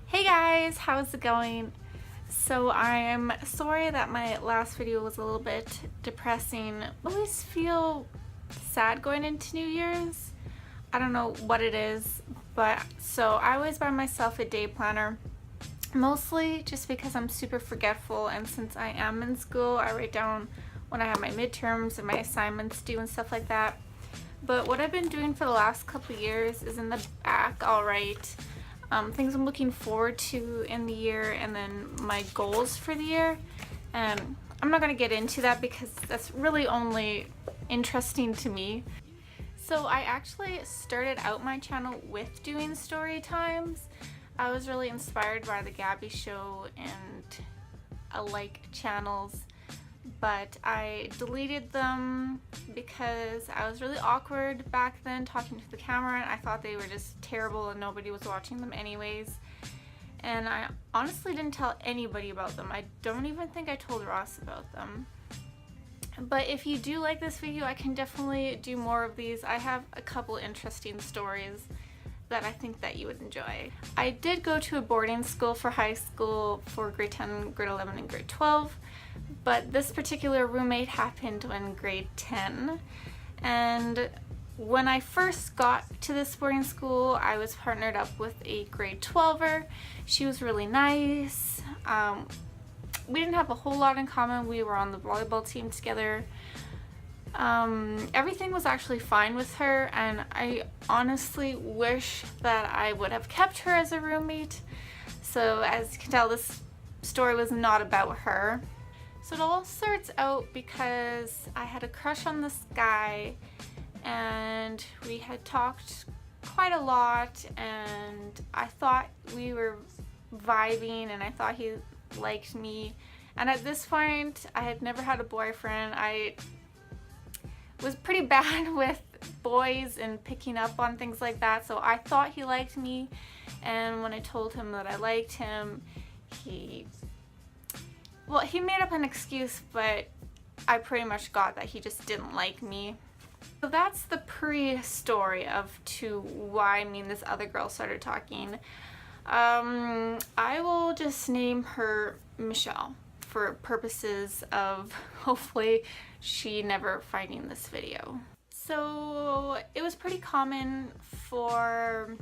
Hey guys, how's it going? So I'm sorry that my last video was a little bit depressing. I always feel sad going into New Year's. I don't know what it is, but so I always buy myself a day planner. Mostly just because I'm super forgetful, and since I am in school, I write down when I have my midterms and my assignments due and stuff like that. But what I've been doing for the last couple of years is in the back I'll write things I'm looking forward to in the year and then my goals for the year. And I'm not going to get into that because that's really only interesting to me. So I actually started out my channel with doing story times. I was really inspired by the Gabby Show and alike channels, but I deleted them because I was really awkward back then talking to the camera, and I thought they were just terrible and nobody was watching them anyways. And I honestly didn't tell anybody about them. I don't even think I told Ross about them. But if you do like this video, I can definitely do more of these. I have a couple interesting stories that I think that you would enjoy. I did go to a boarding school for high school for grade 10, grade 11, and grade 12, but this particular roommate happened in grade 10. And when I first got to this boarding school, I was partnered up with a grade 12er. She was really nice. We didn't have a whole lot in common. We were on the volleyball team together. Everything was actually fine with her, and I honestly wish that I would have kept her as a roommate. So as you can tell, this story was not about her. So it all starts out because I had a crush on this guy, and we had talked quite a lot, and I thought we were vibing, and I thought he liked me. And at this point, I had never had a boyfriend. I was pretty bad with boys and picking up on things like that, so I thought he liked me. And when I told him that I liked him, he made up an excuse, but I pretty much got that he just didn't like me. So that's the pre-story of to why me and this other girl started talking. I will just name her Michelle for purposes of hopefully she never finding this video. So it was pretty common for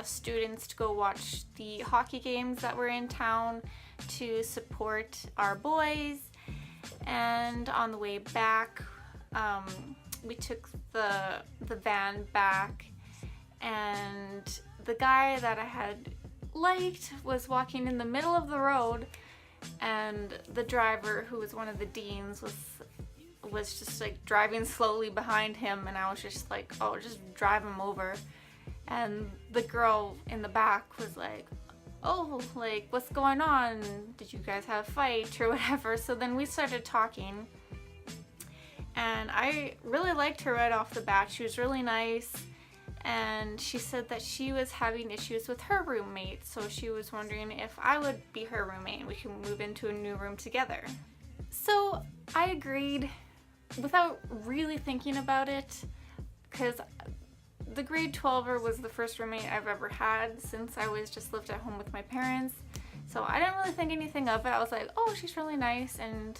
students to go watch the hockey games that were in town to support our boys. And on the way back, we took the van back, and the guy that I had liked was walking in the middle of the road, and the driver, who was one of the deans, was just like driving slowly behind him, and I was just like, oh, just drive him over. And the girl in the back was like, oh, like, what's going on? Did you guys have a fight or whatever? So then we started talking, and I really liked her right off the bat. She was really nice, and she said that she was having issues with her roommate, so she was wondering if I would be her roommate and we can move into a new room together. So I agreed without really thinking about it, because the grade 12er was the first roommate I've ever had since I was just lived at home with my parents. So I didn't really think anything of it. I was like, oh, she's really nice, and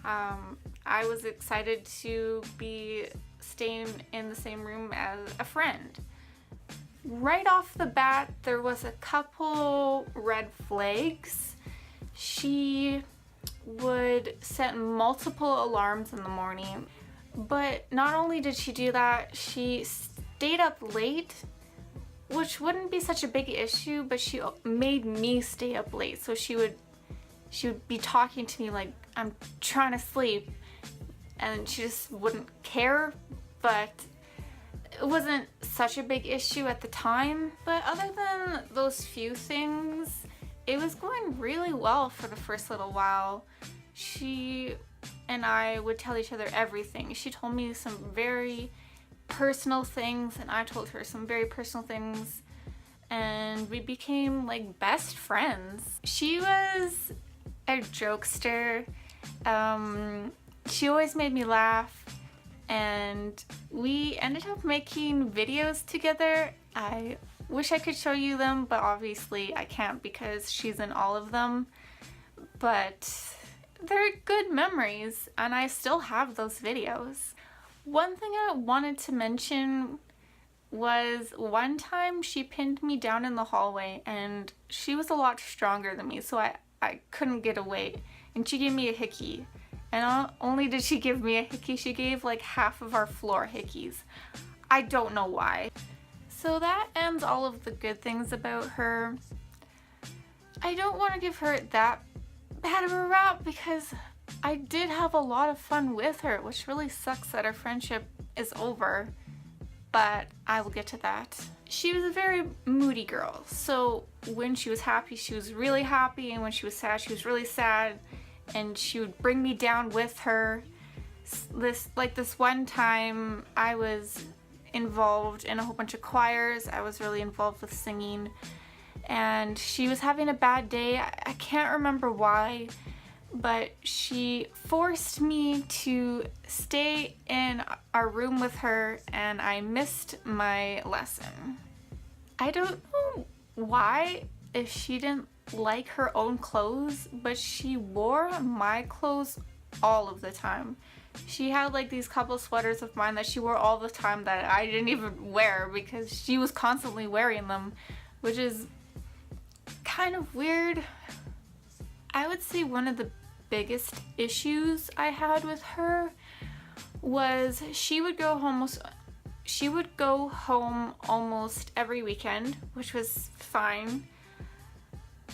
I was excited to be staying in the same room as a friend. Right off the bat, there was a couple red flags. She would set multiple alarms in the morning, but not only did she do that, she stayed up late, which wouldn't be such a big issue, but she made me stay up late. So she would be talking to me like I'm trying to sleep, and she just wouldn't care. But it wasn't such a big issue at the time. But other than those few things, it was going really well for the first little while. She and I would tell each other everything. She told me some very personal things, and I told her some very personal things, and we became like best friends. She was a jokester. She always made me laugh, and we ended up making videos together. I wish I could show you them, but obviously I can't because she's in all of them. But they're good memories, and I still have those videos. One thing I wanted to mention was one time she pinned me down in the hallway, and she was a lot stronger than me, so I couldn't get away, and she gave me a hickey. And not only did she give me a hickey, she gave like half of our floor hickeys. I don't know why. So that ends all of the good things about her. I don't want to give her that bad of a rap because I did have a lot of fun with her, which really sucks that our friendship is over, but I will get to that. She was a very moody girl, so when she was happy, she was really happy, and when she was sad, she was really sad, and she would bring me down with her. This one time I was involved in a whole bunch of choirs. I was really involved with singing, and she was having a bad day. I can't remember why, but she forced me to stay in our room with her, and I missed my lesson. I don't know why, if she didn't like her own clothes, but she wore my clothes all of the time. She had like these couple sweaters of mine that she wore all the time that I didn't even wear because she was constantly wearing them, which is kind of weird. I would say one of the biggest issues I had with her was she would go home almost every weekend, which was fine,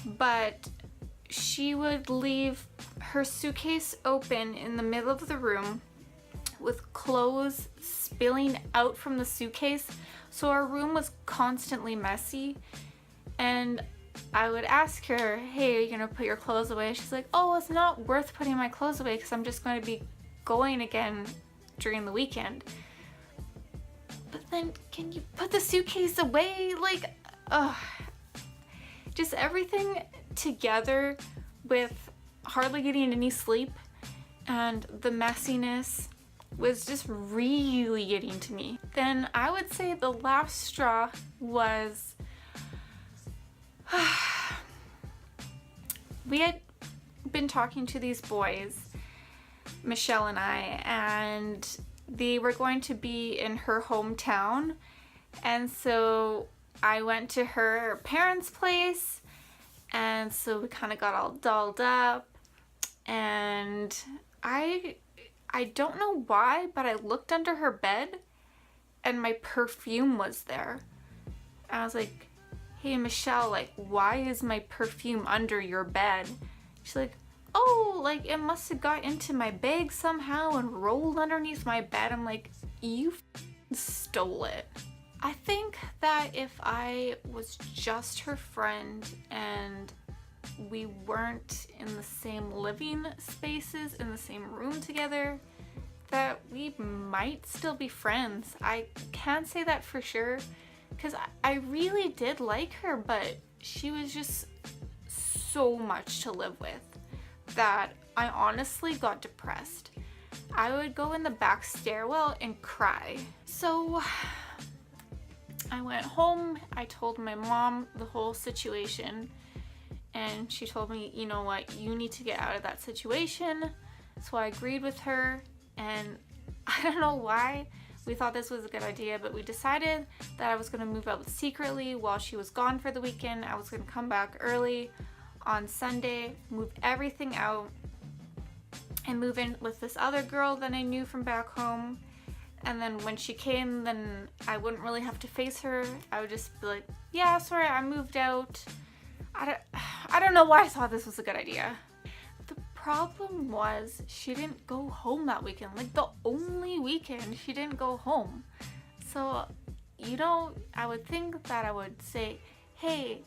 but she would leave her suitcase open in the middle of the room with clothes spilling out from the suitcase, so our room was constantly messy. And I would ask her, hey, are you gonna put your clothes away? She's like, oh, it's not worth putting my clothes away because I'm just going to be going again during the weekend. But then, can you put the suitcase away? Like, ugh. Just everything together with hardly getting any sleep and the messiness was just really getting to me. Then I would say the last straw was we had been talking to these boys, Michelle and I, and they were going to be in her hometown, and so I went to her parents' place, and so we kind of got all dolled up, and I don't know why, but I looked under her bed and my perfume was there. And I was like, hey Michelle, like, why is my perfume under your bed? She's like, oh, like it must have got into my bag somehow and rolled underneath my bed. I'm like, you stole it. I think that if I was just her friend and we weren't in the same living spaces, in the same room together, that we might still be friends. I can't say that for sure because I really did like her, but she was just so much to live with that I honestly got depressed. I would go in the back stairwell and cry. So I went home, I told my mom the whole situation, and she told me, you know what, you need to get out of that situation. So I agreed with her, and I don't know why we thought this was a good idea, but we decided that I was going to move out secretly while she was gone for the weekend. I was going to come back early on Sunday, move everything out, and move in with this other girl that I knew from back home. And then when she came, then I wouldn't really have to face her. I would just be like, yeah, sorry, I moved out. I don't know why I thought this was a good idea. The problem was she didn't go home that weekend. Like the only weekend she didn't go home. So, you know, I would think that I would say, hey,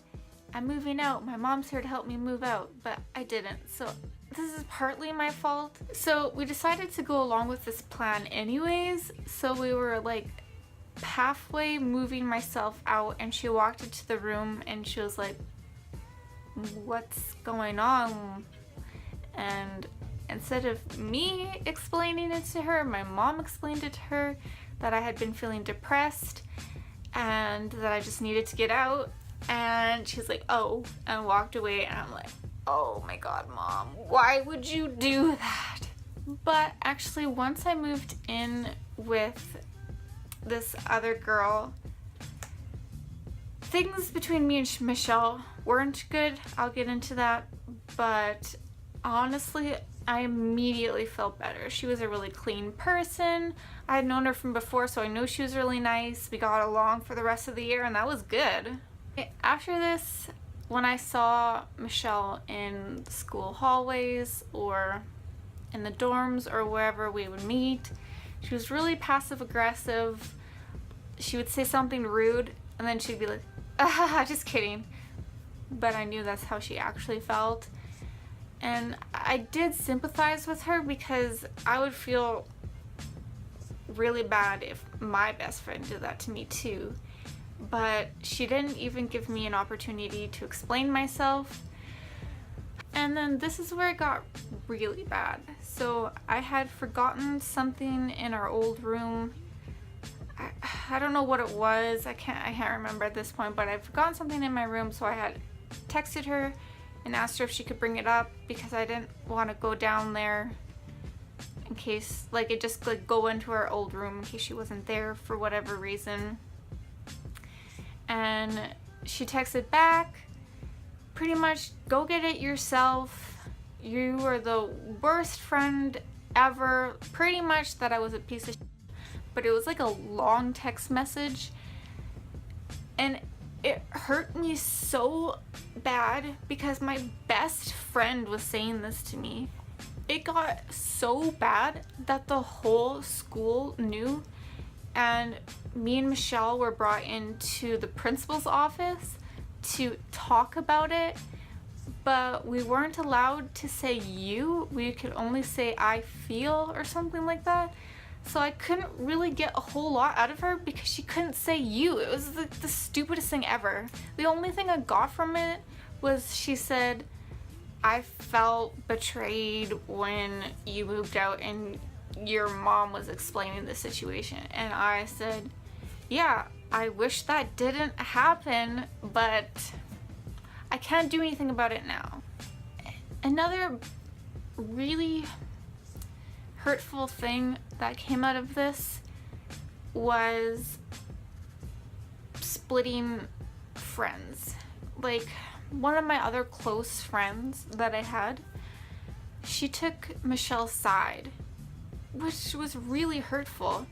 I'm moving out. My mom's here to help me move out, but I didn't. So this is partly my fault. So we decided to go along with this plan anyways. So we were like halfway moving myself out, and she walked into the room and she was like, what's going on? And instead of me explaining it to her, my mom explained it to her that I had been feeling depressed and that I just needed to get out. And she's like, oh, and walked away. And I'm like, oh my God, Mom, why would you do that? But actually, once I moved in with this other girl, things between me and Michelle weren't good. I'll get into that. But honestly, I immediately felt better. She was a really clean person. I had known her from before, so I knew she was really nice. We got along for the rest of the year, and that was good. After this, when I saw Michelle in the school hallways or in the dorms or wherever we would meet, she was really passive aggressive. She would say something rude, and then she'd be like, ah, just kidding. But I knew that's how she actually felt. And I did sympathize with her because I would feel really bad if my best friend did that to me too. But she didn't even give me an opportunity to explain myself. And then this is where it got really bad. So I had forgotten something in our old room. I don't know what it was. I can't remember at this point, but I'd forgotten something in my room, so I had texted her and asked her if she could bring it up because I didn't want to go down there in case, like, it just like go into our old room in case she wasn't there for whatever reason. And she texted back, pretty much, go get it yourself. You are the worst friend ever. Pretty much that I was a piece of shit. But it was like a long text message. And it hurt me so bad because my best friend was saying this to me. It got so bad that the whole school knew, and me and Michelle were brought into the principal's office to talk about it, but we weren't allowed to say you. We could only say I feel or something like that. So I couldn't really get a whole lot out of her because she couldn't say you. It was the stupidest thing ever. The only thing I got from it was she said, I felt betrayed when you moved out and your mom was explaining the situation. And I said, yeah, I wish that didn't happen, but I can't do anything about it now. Another really hurtful thing that came out of this was splitting friends. Like, one of my other close friends that I had, she took Michelle's side, which was really hurtful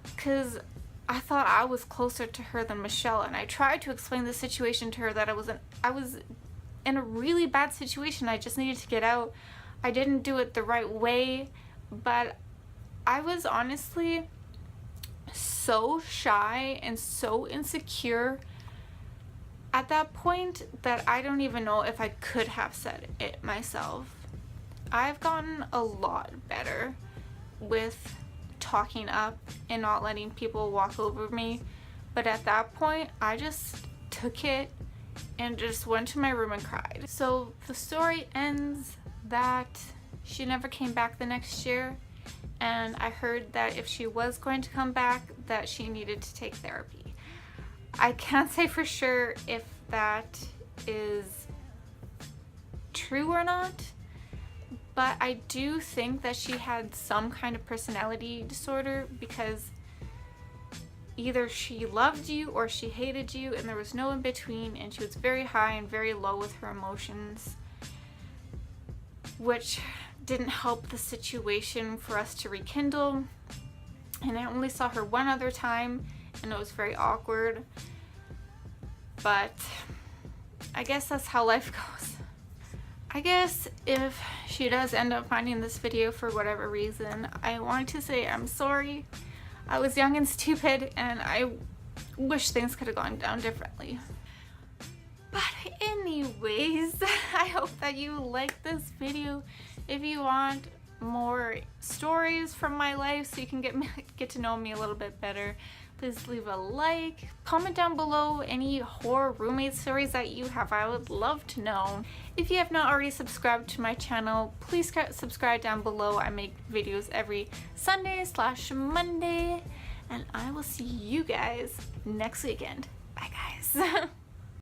because I thought I was closer to her than Michelle, and I tried to explain the situation to her that I was in a really bad situation. I just needed to get out. I didn't do it the right way, but I was honestly so shy and so insecure at that point that I don't even know if I could have said it myself. I've gotten a lot better with talking up and not letting people walk over me, but at that point I just took it and just went to my room and cried. So the story ends that she never came back the next year, and I heard that if she was going to come back that she needed to take therapy. I can't say for sure if that is true or not, but I do think that she had some kind of personality disorder because either she loved you or she hated you, and there was no in between, and she was very high and very low with her emotions, which didn't help the situation for us to rekindle. And I only saw her one other time, and it was very awkward. But I guess that's how life goes. I guess if she does end up finding this video for whatever reason, I want to say I'm sorry. I was young and stupid, and I wish things could have gone down differently. But anyways, I hope that you liked this video. If you want more stories from my life so you can get to know me a little bit better, please leave a like. Comment down below any horror roommate stories that you have. I would love to know. If you have not already subscribed to my channel, please subscribe down below. I make videos every Sunday/Monday. And I will see you guys next weekend. Bye, guys.